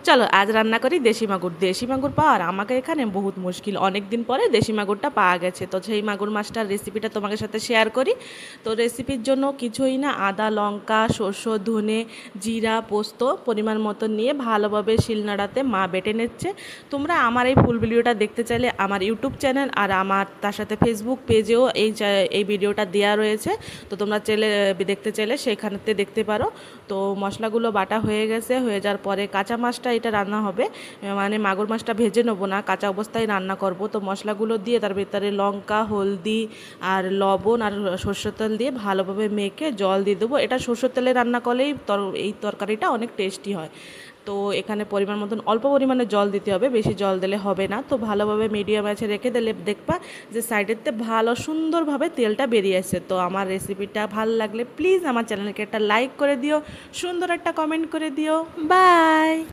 চলো আজ রান্না করি দেশি মাগুর। দেশি মাগুর পাওয়ার আমাকে এখানে বহুত মুশকিল, অনেক দিন পরে দেশি মাগুরটা পাওয়া গেছে। তো সেই মাগুর মাছটার রেসিপিটা তোমাদের সাথে শেয়ার করি। তো রেসিপির জন্য কিছুই না, আদা লঙ্কা সর্ষ ধনে জিরা পোস্ত পরিমাণ মতো নিয়ে ভালোভাবে শিলনোড়াতে মা বেটে নিচ্ছে। তোমরা আমার এই ফুল ভিডিওটা দেখতে চাইলে আমার ইউটিউব চ্যানেল আর আমার তার সাথে ফেসবুক পেজেও এই ভিডিওটা দেওয়া রয়েছে। তো তোমরা দেখতে চাইলে সেখানেতে দেখতে পারো। তো মশলাগুলো বাটা হয়ে গেছে, হয়ে যাওয়ার পরে কাঁচা মাছটা এটা রান্না হবে, মানে মাগুর মাছটা ভেজে নেবো না, কাঁচা অবস্থায় রান্না করব। তো মশলাগুলো দিয়ে তার ভিতরে লঙ্কা হলদি আর লবণ আর সরষের তেল দিয়ে ভালোভাবে মেখে জল দিয়ে দেবো। এটা সরষের তেলে রান্না করলেই এই তরকারিটা অনেক টেস্টি হয়। তো এখানে পরিমাণ মতন অল্প পরিমাণে জল দিতে হবে, বেশি জল দিলে হবে না। তো ভালোভাবে মিডিয়াম আছে রেখে দিলে দেখবা যে সাইডেতে ভালো সুন্দরভাবে তেলটা বেরিয়ে আসছে। তো আমার রেসিপিটা ভালো লাগলে প্লিজ আমার চ্যানেলকে একটা লাইক করে দিও, সুন্দর একটা কমেন্ট করে দিও। বাই।